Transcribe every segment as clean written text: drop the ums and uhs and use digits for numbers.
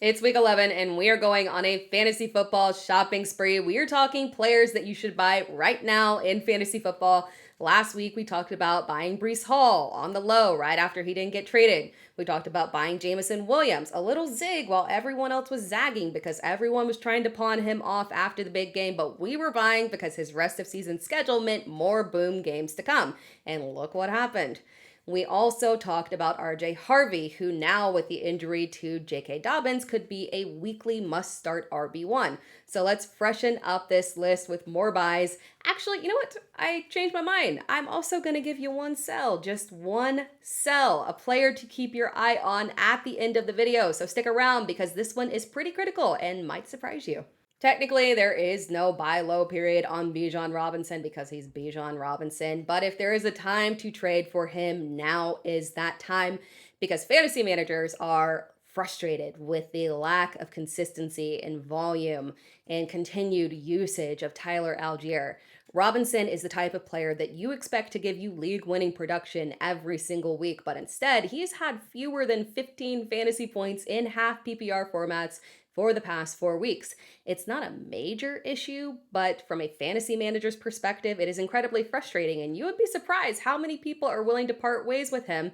It's week 11, and we are going on a fantasy football shopping spree. We are talking players that you should buy right now in fantasy football. Last week, we talked about buying Breece Hall on the low right after he didn't get traded. We talked about buying Jameson Williams, a little zig while everyone else was zagging because everyone was trying to pawn him off after the big game, but we were buying because his rest of season schedule meant more boom games to come. And look what happened. We also talked about RJ Harvey, who now, with the injury to J.K. Dobbins, could be a weekly must start RB1. So let's freshen up this list with more buys. Actually, you know what? I changed my mind. I'm also going to give you one sell, just one sell, a player to keep your eye on at the end of the video. So stick around because this one is pretty critical and might surprise you. Technically, there is no buy low period on Bijan Robinson because he's Bijan Robinson. But if there is a time to trade for him, now is that time because fantasy managers are frustrated with the lack of consistency and volume and continued usage of Tyler Algier. Robinson is the type of player that you expect to give you league winning production every single week, but instead, he's had fewer than 15 fantasy points in half PPR formats for the past 4 weeks. It's not a major issue, but from a fantasy manager's perspective, it is incredibly frustrating, and you would be surprised how many people are willing to part ways with him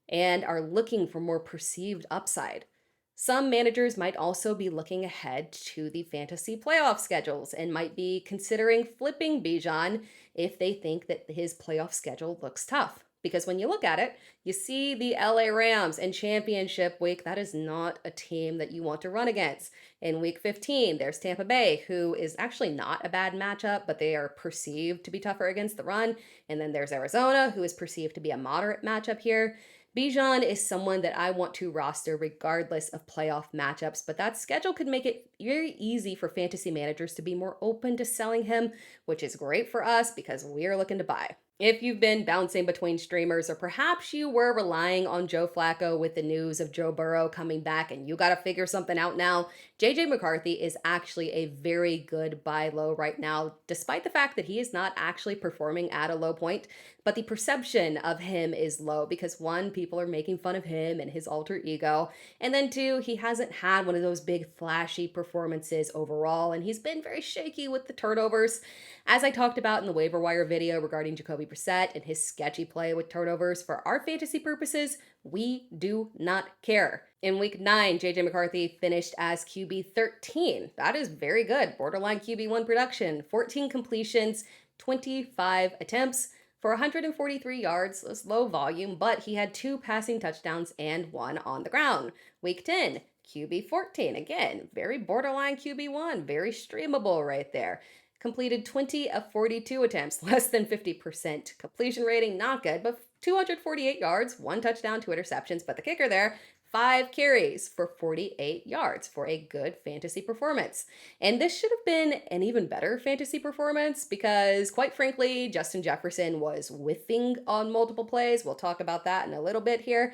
and are looking for more perceived upside. Some managers might also be looking ahead to the fantasy playoff schedules and might be considering flipping Bijan if they think that his playoff schedule looks tough. Because when you look at it, you see the LA Rams in championship week. That is not a team that you want to run against. In week 15, there's Tampa Bay, who is actually not a bad matchup, but they are perceived to be tougher against the run. And then there's Arizona, who is perceived to be a moderate matchup here. Bijan is someone that I want to roster regardless of playoff matchups, but that schedule could make it very easy for fantasy managers to be more open to selling him, which is great for us because we're looking to buy. If you've been bouncing between streamers, or perhaps you were relying on Joe Flacco with the news of Joe Burrow coming back and you got to figure something out now, JJ McCarthy is actually a very good buy low right now, despite the fact that he is not actually performing at a low point. But the perception of him is low because one, people are making fun of him and his alter ego. And then two, he hasn't had one of those big flashy performances overall, and he's been very shaky with the turnovers. As I talked about in the waiver wire video regarding Jacoby Brissett and his sketchy play with turnovers, for our fantasy purposes, we do not care. In week 9, JJ McCarthy finished as QB 13. That is very good. Borderline QB1 production, 14 completions, 25 attempts for 143 yards. That's low volume, but he had 2 passing touchdowns and 1 on the ground. Week 10, QB 14. Again, very borderline QB1, very streamable right there. Completed 20 of 42 attempts, less than 50% completion rating, not good, but 248 yards, 1 touchdown, 2 interceptions. But the kicker there, 5 carries for 48 yards for a good fantasy performance. And this should have been an even better fantasy performance because, quite frankly, Justin Jefferson was whiffing on multiple plays. We'll talk about that in a little bit here.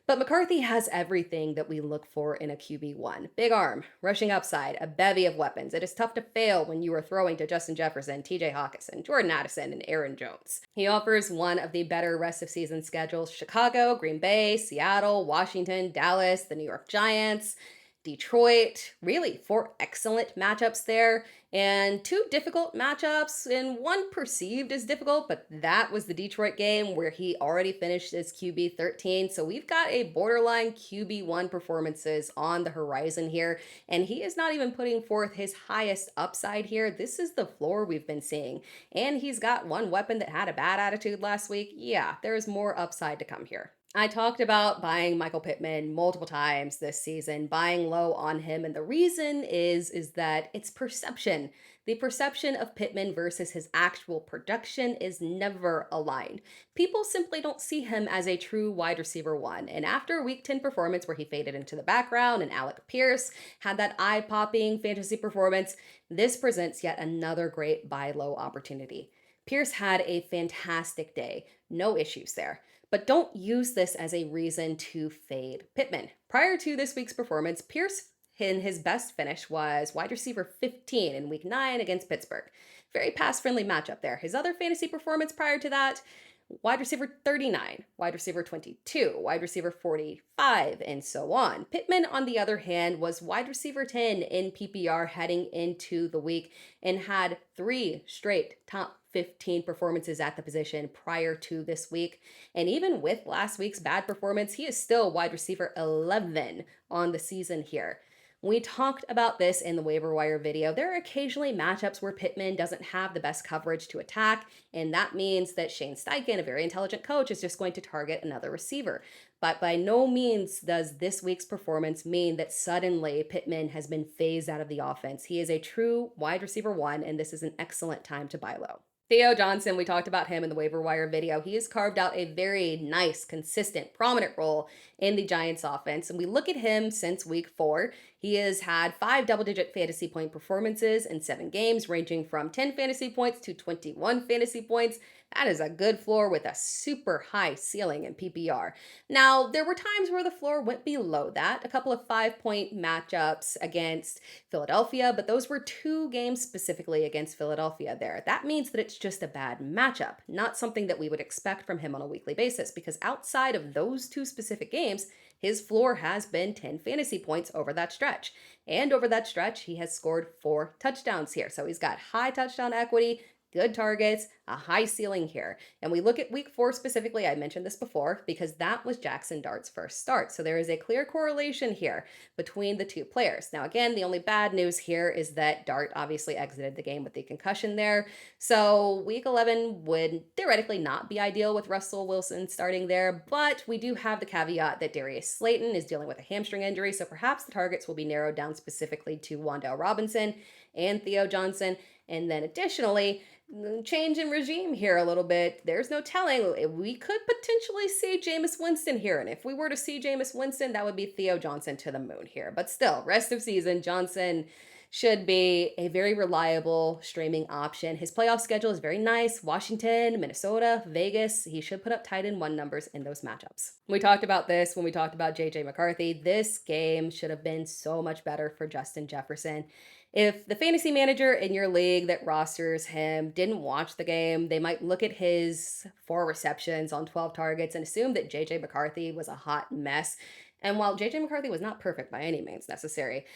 But McCarthy has everything that we look for in a QB1. Big arm, rushing upside, a bevy of weapons. It is tough to fail when you are throwing to Justin Jefferson, TJ Hawkinson, Jordan Addison, and Aaron Jones. He offers one of the better rest of season schedules: Chicago, Green Bay, Seattle, Washington, Dallas, the New York Giants, Detroit. Really 4 excellent matchups there, and 2 difficult matchups, and 1 perceived as difficult, but that was the Detroit game where he already finished as QB 13. So we've got a borderline QB1 performances on the horizon here, and he is not even putting forth his highest upside here. This is the floor we've been seeing, and he's got 1 weapon that had a bad attitude last week. Yeah, there's more upside to come here. I talked about buying Michael Pittman multiple times this season, buying low on him, and the reason is that it's perception. The perception of Pittman versus his actual production is never aligned. People simply don't see him as a true wide receiver 1. And after week 10 performance where he faded into the background and Alec Pierce had that eye-popping fantasy performance, this presents yet another great buy low opportunity. Pierce had a fantastic day. No issues there. But don't use this as a reason to fade Pittman. Prior to this week's performance, Pierce in his best finish was wide receiver 15 in week 9 against Pittsburgh. Very pass-friendly matchup there. His other fantasy performance prior to that wide receiver 39, wide receiver 22, wide receiver 45, and so on. Pittman, on the other hand, was wide receiver 10 in PPR heading into the week and had 3 straight top 15 performances at the position prior to this week. And even with last week's bad performance, he is still wide receiver 11 on the season here. We talked about this in the waiver wire video. There are occasionally matchups where Pittman doesn't have the best coverage to attack, and that means that Shane Steichen, a very intelligent coach, is just going to target another receiver. But by no means does this week's performance mean that suddenly Pittman has been phased out of the offense. He is a true wide receiver 1, and this is an excellent time to buy low. Theo Johnston, we talked about him in the waiver wire video. He has carved out a very nice, consistent, prominent role in the Giants offense. And we look at him since week 4. He has had 5 double-digit fantasy point performances in 7 games, ranging from 10 fantasy points to 21 fantasy points. That is a good floor with a super high ceiling in PPR. Now, there were times where the floor went below that, a couple of 5-point matchups against Philadelphia, but those were 2 games specifically against Philadelphia there. That means that it's just a bad matchup, not something that we would expect from him on a weekly basis, because outside of those 2 specific games, his floor has been 10 fantasy points over that stretch. And over that stretch, he has scored 4 touchdowns here. So he's got high touchdown equity, good targets, a high ceiling here. And we look at week 4 specifically, I mentioned this before, because that was Jackson Dart's first start. So there is a clear correlation here between the 2 players. Now, again, the only bad news here is that Dart obviously exited the game with the concussion there. So week 11 would theoretically not be ideal with Russell Wilson starting there, but we do have the caveat that Darius Slayton is dealing with a hamstring injury. So perhaps the targets will be narrowed down specifically to Wan'Dale Robinson and Theo Johnston. And then additionally, change in regime here a little bit. There's no telling. We could potentially see Jameson Winston here. And if we were to see Jameson Winston, that would be Theo Johnston to the moon here. But still, rest of season, Johnston should be a very reliable streaming option. His playoff schedule is very nice. Washington, Minnesota, Vegas. He should put up tight end 1 numbers in those matchups. We talked about this when we talked about JJ McCarthy. This game should have been so much better for Justin Jefferson. If the fantasy manager in your league that rosters him didn't watch the game, they might look at his 4 receptions on 12 targets and assume that JJ McCarthy was a hot mess. And while JJ McCarthy was not perfect by any means necessary,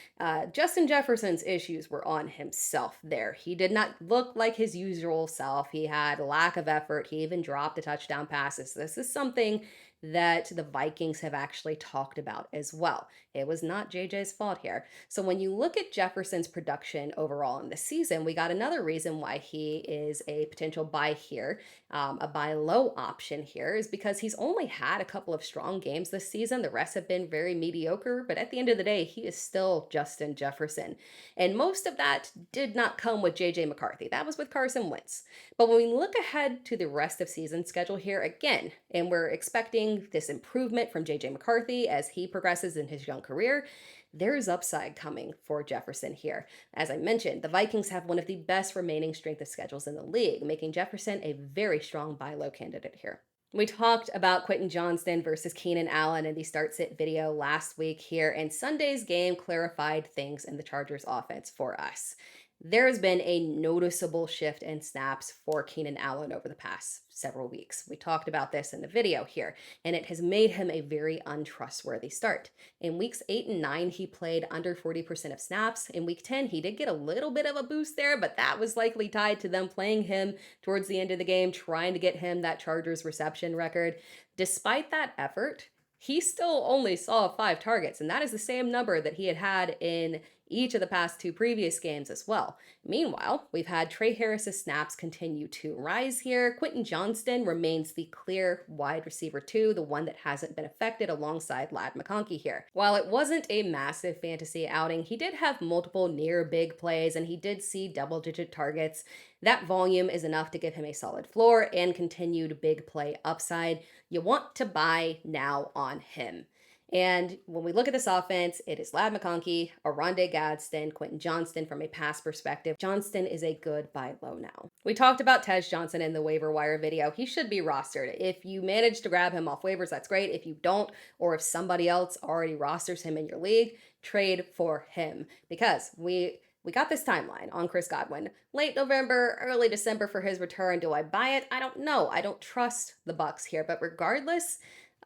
Justin Jefferson's issues were on himself there. He did not look like his usual self. He had a lack of effort. He even dropped the touchdown passes. This is something that the Vikings have actually talked about as well. It was not JJ's fault here. So when you look at Jefferson's production overall in the season, we got another reason why he is a potential buy here, a buy low option here, is because he's only had a couple of strong games this season. The rest have been very mediocre, but at the end of the day, he is still Justin Jefferson. And most of that did not come with JJ McCarthy. That was with Carson Wentz. But when we look ahead to the rest of season schedule here again, and we're expecting this improvement from JJ McCarthy as he progresses in his young career, there's upside coming for Jefferson here. As I mentioned, the Vikings have one of the best remaining strength of schedules in the league, making Jefferson a very strong buy low candidate here. We talked about Quentin Johnston versus Keenan Allen in the start sit video last week here, and Sunday's game clarified things in the Chargers offense for us. There has been a noticeable shift in snaps for Keenan Allen over the past several weeks. We talked about this in the video here, and it has made him a very untrustworthy start. In weeks 8 and 9, he played under 40% of snaps. In week 10, he did get a little bit of a boost there, but that was likely tied to them playing him towards the end of the game, trying to get him that Chargers reception record. Despite that effort, he still only saw 5 targets, and that is the same number that he had in each of the past 2 previous games as well. Meanwhile, we've had Trey Harris's snaps continue to rise here. Quentin Johnston remains the clear wide receiver 2, the one that hasn't been affected alongside Ladd McConkey here. While it wasn't a massive fantasy outing, he did have multiple near big plays and he did see double-digit targets. That volume is enough to give him a solid floor and continued big play upside. You want to buy now on him. And when we look at this offense, it is Ladd McConkey, Oronde Gadsden, Quentin Johnston from a pass perspective. Johnston is a good buy low now. We talked about Tej Johnson in the waiver wire video. He should be rostered. If you manage to grab him off waivers, that's great. If you don't, or if somebody else already rosters him in your league, trade for him. Because we We got this timeline on Chris Godwin. Late November, early December for his return. Do I buy it? I don't know. I don't trust the Bucks here, but regardless,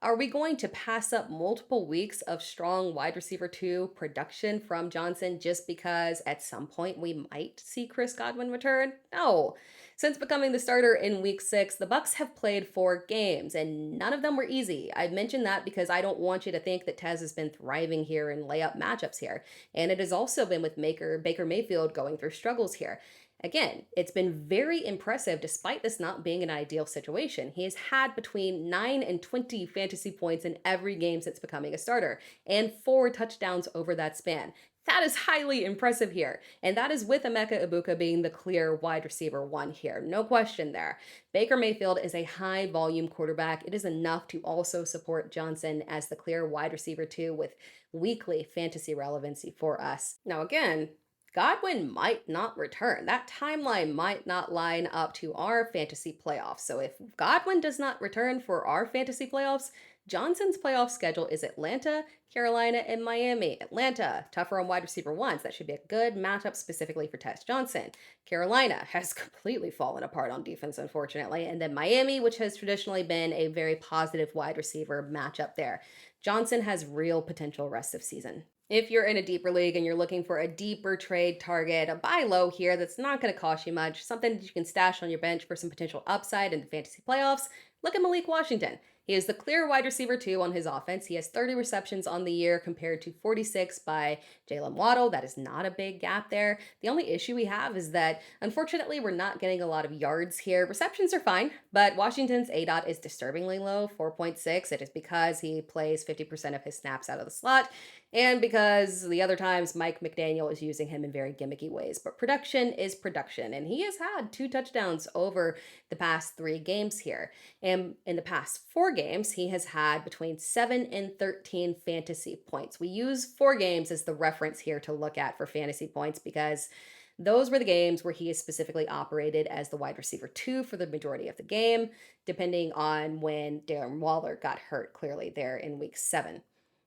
are we going to pass up multiple weeks of strong wide receiver 2 production from Johnston just because at some point we might see Chris Godwin return? No. Since becoming the starter in week 6, the Bucks have played 4 games and none of them were easy. I mentioned that because I don't want you to think that Tez has been thriving here in layup matchups here. And it has also been with Baker Mayfield going through struggles here. Again, it's been very impressive despite this not being an ideal situation. He has had between 9 and 20 fantasy points in every game since becoming a starter, and 4 touchdowns over that span. That is highly impressive here. And that is with Emeka Ibuka being the clear wide receiver 1 here. No question there. Baker Mayfield is a high volume quarterback. It is enough to also support Johnston as the clear wide receiver 2 with weekly fantasy relevancy for us. Now, again, Godwin might not return. That timeline might not line up to our fantasy playoffs. So if Godwin does not return for our fantasy playoffs, Johnston's playoff schedule is Atlanta, Carolina, and Miami. Atlanta, tougher on wide receiver 1s. That should be a good matchup specifically for Tess Johnston. Carolina has completely fallen apart on defense, unfortunately. And then Miami, which has traditionally been a very positive wide receiver matchup there. Johnston has real potential rest of season. If you're in a deeper league and you're looking for a deeper trade target, a buy low here that's not going to cost you much, something that you can stash on your bench for some potential upside in the fantasy playoffs, look at Malik Washington. He is the clear wide receiver 2 on his offense. He has 30 receptions on the year compared to 46 by Jalen Waddle. That is not a big gap there. The only issue we have is that, unfortunately, we're not getting a lot of yards here. Receptions are fine, but Washington's ADOT is disturbingly low, 4.6. It is because he plays 50% of his snaps out of the slot, and because the other times Mike McDaniel is using him in very gimmicky ways. But production is production, and he has had 2 touchdowns over the past 3 games here. And in the past 4 games, he has had between 7 and 13 fantasy points. We use 4 games as the reference here to look at for fantasy points because those were the games where he is specifically operated as the wide receiver 2 for the majority of the game, depending on when Darren Waller got hurt clearly there in week 7.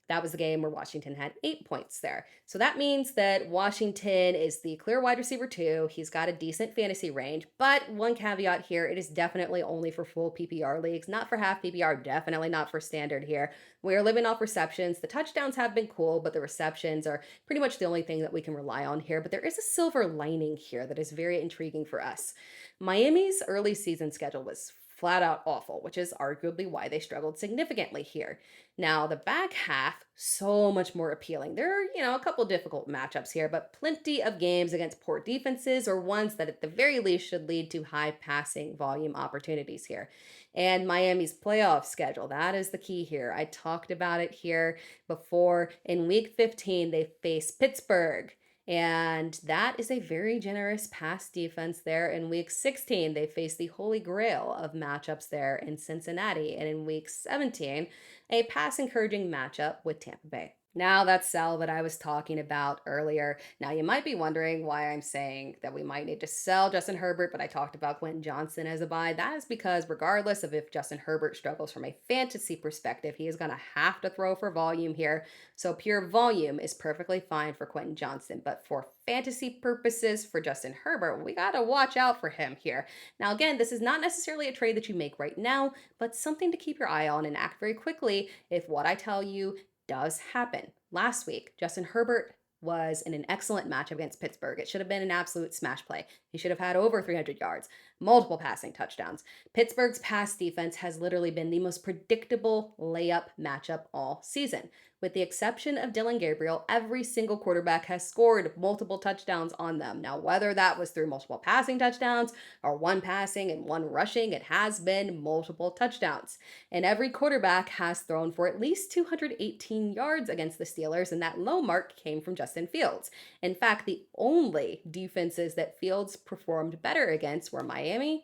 That was the game where Washington had 8 points there. So that means that Washington is the clear wide receiver 2. He's got a decent fantasy range, but one caveat here, it is definitely only for full PPR leagues, not for half PPR, definitely not for standard here. We are living off receptions. The touchdowns have been cool, but the receptions are pretty much the only thing that we can rely on here. But there is a silver lining here that is very intriguing for us. Miami's early season schedule was flat out awful, which is arguably why they struggled significantly here. Now, the back half, so much more appealing. There are, a couple difficult matchups here, but plenty of games against poor defenses or ones that at the very least should lead to high passing volume opportunities here. And Miami's playoff schedule, that is the key here. I talked about it here before. In week 15, they face Pittsburgh. And that is a very generous pass defense there. In week 16, they face the holy grail of matchups there in Cincinnati. And in week 17, a pass encouraging matchup with Tampa Bay. Now that's sell that I was talking about earlier. Now you might be wondering why I'm saying that we might need to sell Justin Herbert, but I talked about Quentin Johnston as a buy. That is because regardless of if Justin Herbert struggles from a fantasy perspective, he is going to have to throw for volume here. So pure volume is perfectly fine for Quentin Johnston, but for fantasy purposes for Justin Herbert, we got to watch out for him here. Now again, this is not necessarily a trade that you make right now, but something to keep your eye on and act very quickly if what I tell you does happen. Last week, Justin Herbert was in an excellent match against Pittsburgh. It should have been an absolute smash play. He should have had over 300 yards, multiple passing touchdowns. Pittsburgh's pass defense has literally been the most predictable layup matchup all season. With the exception of Dylan Gabriel, every single quarterback has scored multiple touchdowns on them. Now, whether that was through multiple passing touchdowns or one passing and one rushing, it has been multiple touchdowns. And every quarterback has thrown for at least 218 yards against the Steelers, and that low mark came from Justin Fields. In fact, the only defenses that Fields performed better against were Miami,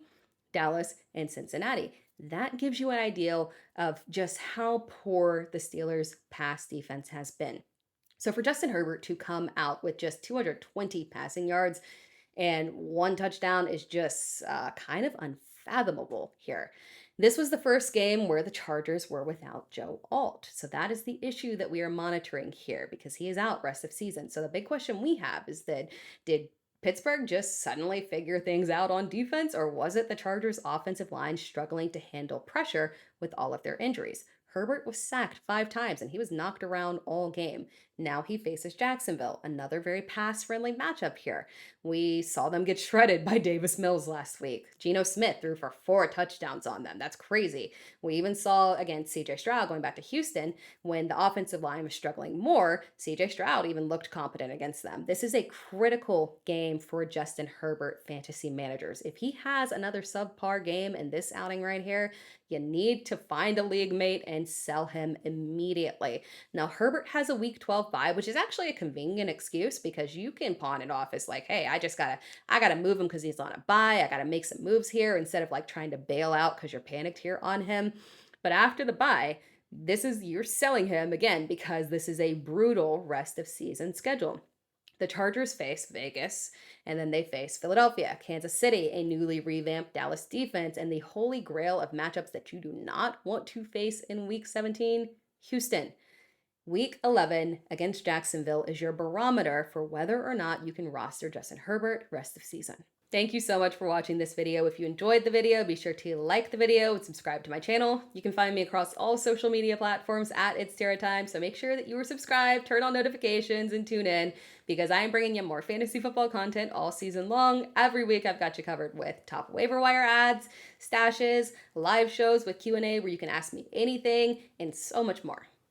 Dallas, and Cincinnati. That gives you an idea of just how poor the Steelers' pass defense has been. So for Justin Herbert to come out with just 220 passing yards and one touchdown is just kind of unfathomable here. This was the first game where the Chargers were without Joe Alt. So that is the issue that we are monitoring here because he is out rest of season. So the big question we have is that did Pittsburgh just suddenly figure things out on defense, or was it the Chargers' offensive line struggling to handle pressure with all of their injuries? Herbert was sacked 5 times and he was knocked around all game. Now he faces Jacksonville, another very pass friendly matchup here. We saw them get shredded by Davis Mills last week. Geno Smith threw for 4 touchdowns on them. That's crazy. We even saw against CJ Stroud going back to Houston when the offensive line was struggling more. CJ Stroud even looked competent against them. This is a critical game for Justin Herbert fantasy managers. If he has another subpar game in this outing right here, you need to find a league mate and sell him immediately. Now, Herbert has a week 12 bye, which is actually a convenient excuse because you can pawn it off as like, hey, I gotta move him because he's on a bye. I gotta make some moves here instead of like trying to bail out because you're panicked here on him. But after the bye, you're selling him again because this is a brutal rest of season schedule. The Chargers face Vegas, and then they face Philadelphia, Kansas City, a newly revamped Dallas defense, and the holy grail of matchups that you do not want to face in Week 17, Houston. Week 11 against Jacksonville is your barometer for whether or not you can roster Justin Herbert rest of season. Thank you so much for watching this video. If you enjoyed the video, be sure to like the video and subscribe to my channel. You can find me across all social media platforms at It's Tara Time, so make sure that you are subscribed, turn on notifications, and tune in because I am bringing you more fantasy football content all season long. Every week I've got you covered with top waiver wire ads, stashes, live shows with Q&A where you can ask me anything, and so much more.